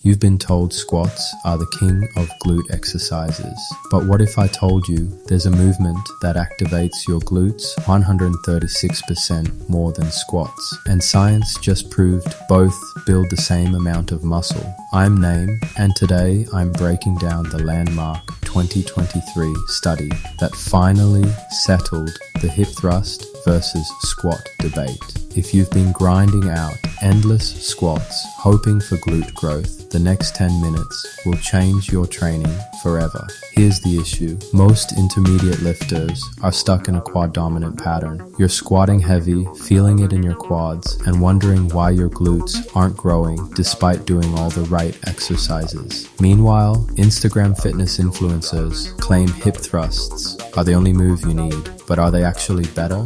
You've been told squats are the king of glute exercises. But what if I told you there's a movement that activates your glutes 136% more than squats? And science just proved both build the same amount of muscle. I'm Naeem, and today I'm breaking down the landmark 2023 study that finally settled the hip thrust versus squat debate. If you've been grinding out endless squats, hoping for glute growth, the next 10 minutes will change your training forever. Here's the issue. Most intermediate lifters are stuck in a quad dominant pattern. You're squatting heavy, feeling it in your quads, and wondering why your glutes aren't growing despite doing all the right exercises. Meanwhile, Instagram fitness influencers claim hip thrusts are the only move you need, but are they actually better?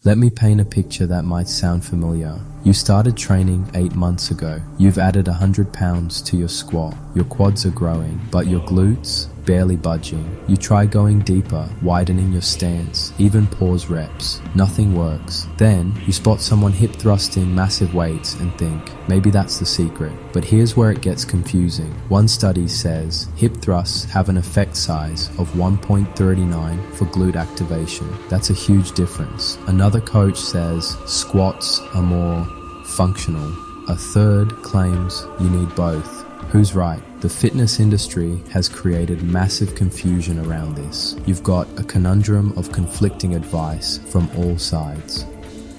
Let me paint a picture that might sound familiar. You started training 8 months ago. You've added 100 pounds to your squat. Your quads are growing, but your glutes barely budging. You try going deeper, widening your stance, even pause reps. Nothing works. Then you spot someone hip thrusting massive weights and think, maybe that's the secret. But here's where it gets confusing. One study says hip thrusts have an effect size of 1.39 for glute activation. That's a huge difference. Another coach says squats are more functional. A third claims you need both. Who's right? The fitness industry has created massive confusion around this. You've got a conundrum of conflicting advice from all sides.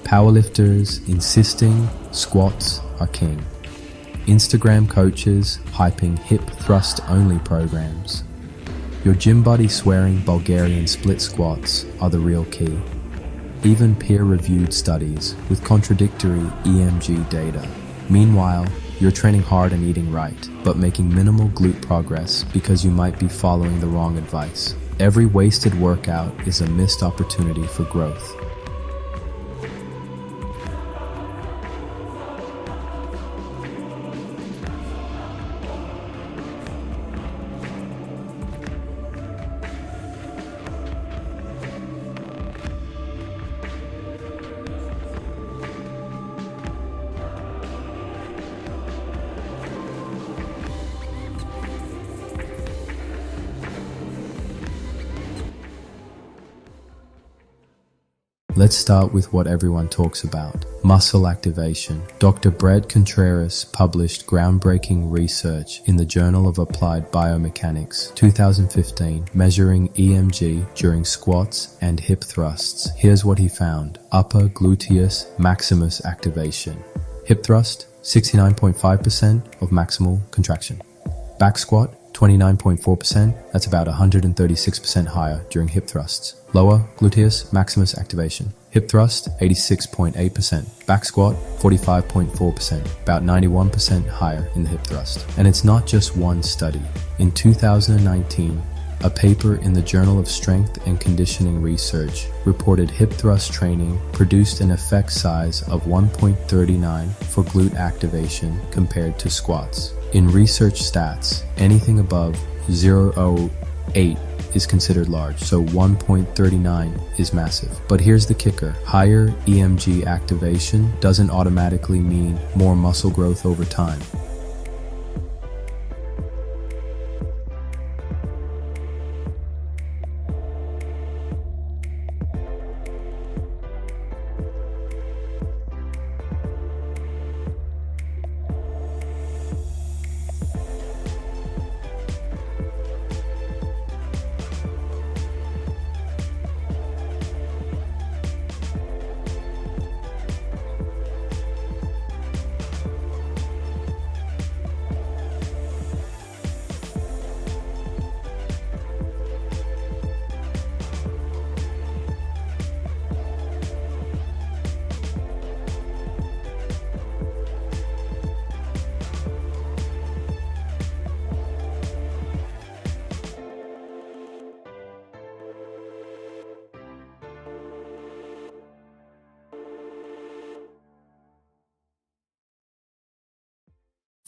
Powerlifters insisting squats are king. Instagram coaches hyping hip thrust only programs. Your gym buddy swearing Bulgarian split squats are the real key. Even peer-reviewed studies with contradictory EMG data. Meanwhile, you're training hard and eating right, but making minimal glute progress because you might be following the wrong advice. Every wasted workout is a missed opportunity for growth. Let's start with what everyone talks about, muscle activation. Dr. Brett Contreras published groundbreaking research in the Journal of Applied Biomechanics, 2015, measuring EMG during squats and hip thrusts. Here's what he found. Upper gluteus maximus activation. Hip thrust, 69.5% of maximal contraction. Back squat, 29.4%, that's about 136% higher during hip thrusts. Lower gluteus maximus activation. Hip thrust, 86.8%. Back squat, 45.4%, about 91% higher in the hip thrust. And it's not just one study. In 2019, a paper in the Journal of Strength and Conditioning Research reported hip thrust training produced an effect size of 1.39 for glute activation compared to squats. In research stats, anything above 0.08 is considered large, so 1.39 is massive. But here's the kicker. Higher EMG activation doesn't automatically mean more muscle growth over time.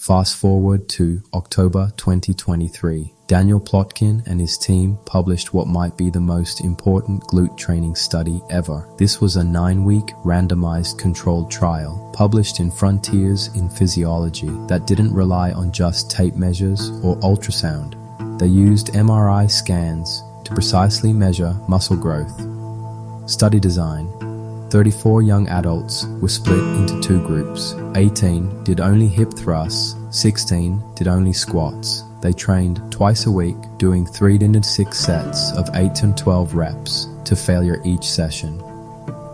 Fast forward to October 2023. Daniel Plotkin and his team published what might be the most important glute training study ever. This was a 9-week randomized controlled trial published in Frontiers in Physiology that didn't rely on just tape measures or ultrasound. They used MRI scans to precisely measure muscle growth. Study design: 34 young adults were split into 2 groups. 18 did only hip thrusts, 16 did only squats. They trained twice a week, doing 3 to 6 sets of 8 to 12 reps to failure each session.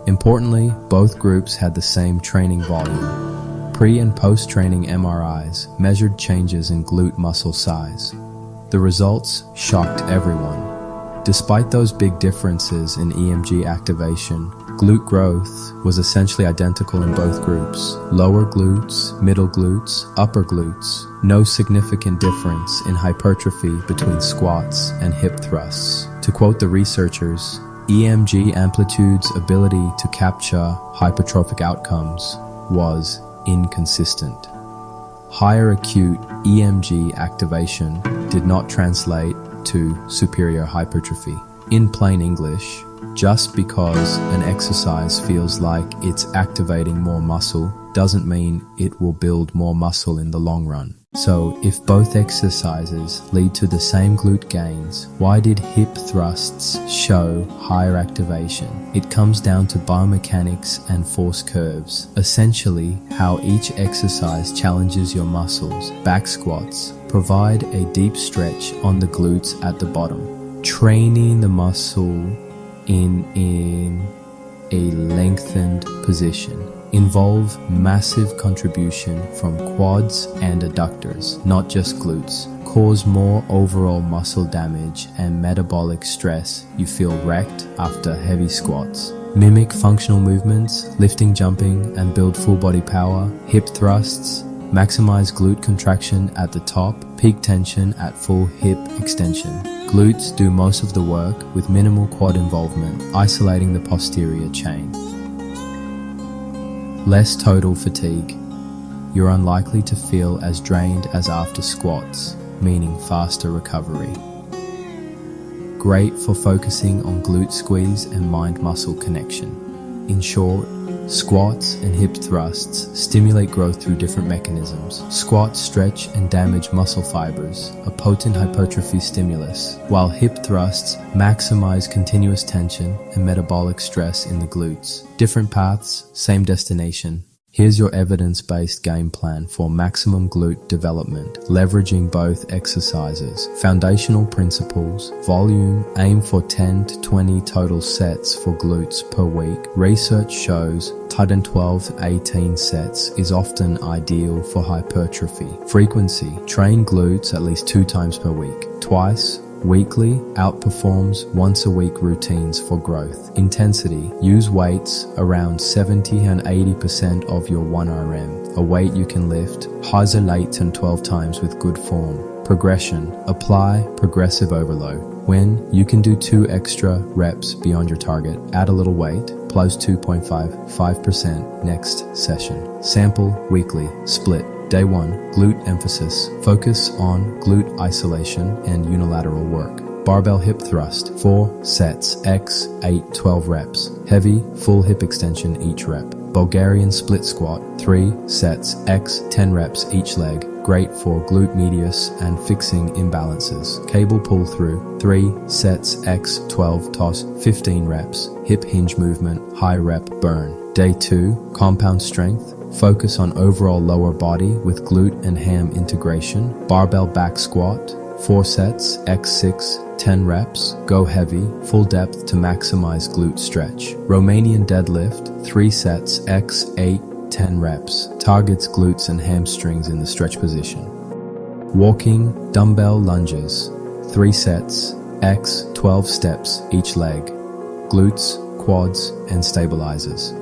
Importantly, both groups had the same training volume. Pre- and post-training MRIs measured changes in glute muscle size. The results shocked everyone. Despite those big differences in EMG activation, glute growth was essentially identical in both groups. Lower glutes, middle glutes, upper glutes. No significant difference in hypertrophy between squats and hip thrusts. To quote the researchers, EMG amplitude's ability to capture hypertrophic outcomes was inconsistent. Higher acute EMG activation did not translate to superior hypertrophy. In plain English, just because an exercise feels like it's activating more muscle doesn't mean it will build more muscle in the long run. So, if both exercises lead to the same glute gains, why did hip thrusts show higher activation? It comes down to biomechanics and force curves, essentially how each exercise challenges your muscles. Back squats provide a deep stretch on the glutes at the bottom, training the muscle in a lengthened position. Involve massive contribution from quads and adductors, not just glutes. Cause more overall muscle damage and metabolic stress. You feel wrecked after heavy squats. Mimic functional movements, lifting, jumping, and build full body power. Hip thrusts maximize glute contraction at the top, peak tension at full hip extension. Glutes do most of the work with minimal quad involvement, isolating the posterior chain. Less total fatigue. You're unlikely to feel as drained as after squats, meaning faster recovery. Great for focusing on glute squeeze and mind-muscle connection. In short, squats and hip thrusts stimulate growth through different mechanisms. Squats stretch and damage muscle fibers, a potent hypertrophy stimulus, while hip thrusts maximize continuous tension and metabolic stress in the glutes. Different paths, same destination. Here's your evidence-based game plan for maximum glute development, leveraging both exercises. Foundational principles: volume, aim for 10 to 20 total sets for glutes per week. Research shows Titan 12 to 18 sets is often ideal for hypertrophy. Frequency: train glutes at least 2 times per week. Twice weekly outperforms once a week routines for growth. Intensity: use weights around 70 and 80% of your 1RM, a weight you can lift, isolate 10 12 times with good form. Progression: apply progressive overload. When you can do 2 extra reps beyond your target, add a little weight, plus 2.5% next session. Sample weekly, split. Day 1, glute emphasis. Focus on glute isolation and unilateral work. Barbell hip thrust, 4 sets, x 8, 12 reps. Heavy, full hip extension each rep. Bulgarian split squat, 3 sets, x 10 reps each leg. Great for glute medius and fixing imbalances. Cable pull through, 3 sets, x 12 toss, 15 reps. Hip hinge movement, high rep burn. Day 2, compound strength. Focus on overall lower body with glute and ham integration. Barbell back squat, 4 sets, x 6, 10 reps. Go heavy, full depth to maximize glute stretch. Romanian deadlift, 3 sets, x 8, 10 reps. Targets glutes and hamstrings in the stretch position. Walking dumbbell lunges, 3 sets, x 12 steps each leg. Glutes, quads, and stabilizers.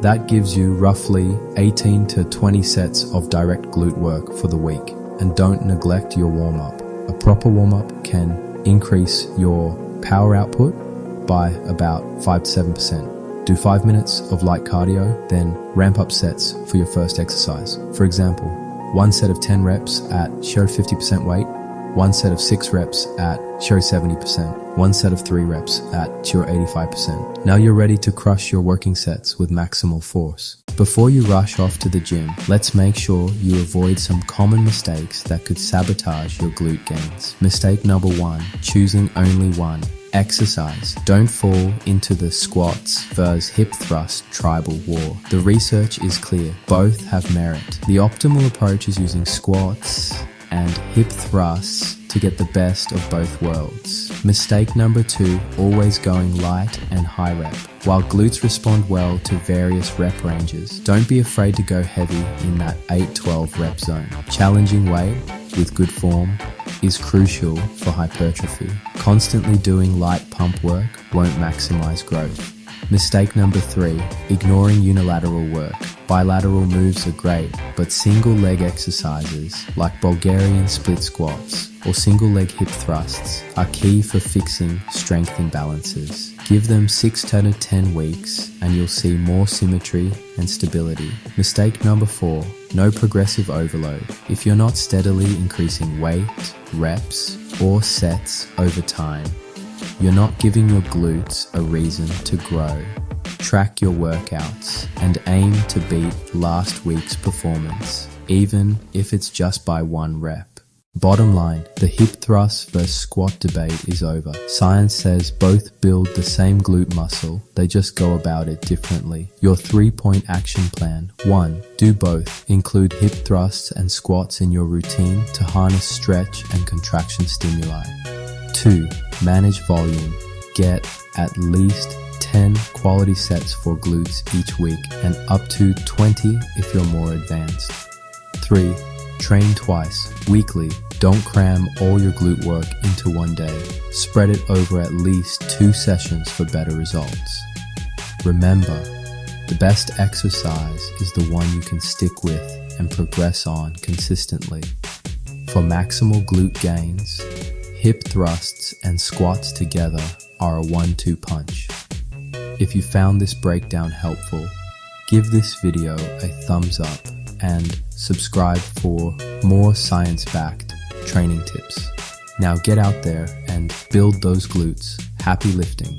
That gives you roughly 18 to 20 sets of direct glute work for the week. And don't neglect your warm-up. A proper warm-up can increase your power output by about 5 to 7%. Do 5 minutes of light cardio, then ramp up sets for your first exercise. For example, one set of 10 reps at show 50% weight, one set of 6 reps at show 70%, one set of 3 reps at show 85%. Now you're ready to crush your working sets with maximal force. Before you rush off to the gym, let's make sure you avoid some common mistakes that could sabotage your glute gains. Mistake number 1, choosing only one exercise. Don't fall into the squats versus hip thrust tribal war. The research is clear. Both have merit. The optimal approach is using squats and hip thrusts to get the best of both worlds. Mistake number 2, always going light and high rep. While glutes respond well to various rep ranges, don't be afraid to go heavy in that 8-12 rep zone. Challenging weight with good form is crucial for hypertrophy. Constantly doing light pump work won't maximize growth. Mistake number 3, ignoring unilateral work. Bilateral moves are great, but single leg exercises like Bulgarian split squats or single leg hip thrusts are key for fixing strength imbalances. Give them 6 to 10 weeks and you'll see more symmetry and stability. Mistake number 4, no progressive overload. If you're not steadily increasing weight, reps, or sets over time, you're not giving your glutes a reason to grow. Track your workouts and aim to beat last week's performance, even if it's just by 1 rep. Bottom line, the hip thrust versus squat debate is over. Science says both build the same glute muscle, they just go about it differently. Your 3-point action plan. 1. Do both. Include hip thrusts and squats in your routine to harness stretch and contraction stimuli. 2. Manage volume. Get at least 10 quality sets for glutes each week and up to 20 if you're more advanced. 3. Train twice, weekly. Don't cram all your glute work into one day. Spread it over at least 2 sessions for better results. Remember, the best exercise is the one you can stick with and progress on consistently. For maximal glute gains, hip thrusts and squats together are a 1-2 punch. If you found this breakdown helpful, give this video a thumbs up and subscribe for more science-backed training tips. Now get out there and build those glutes. Happy lifting.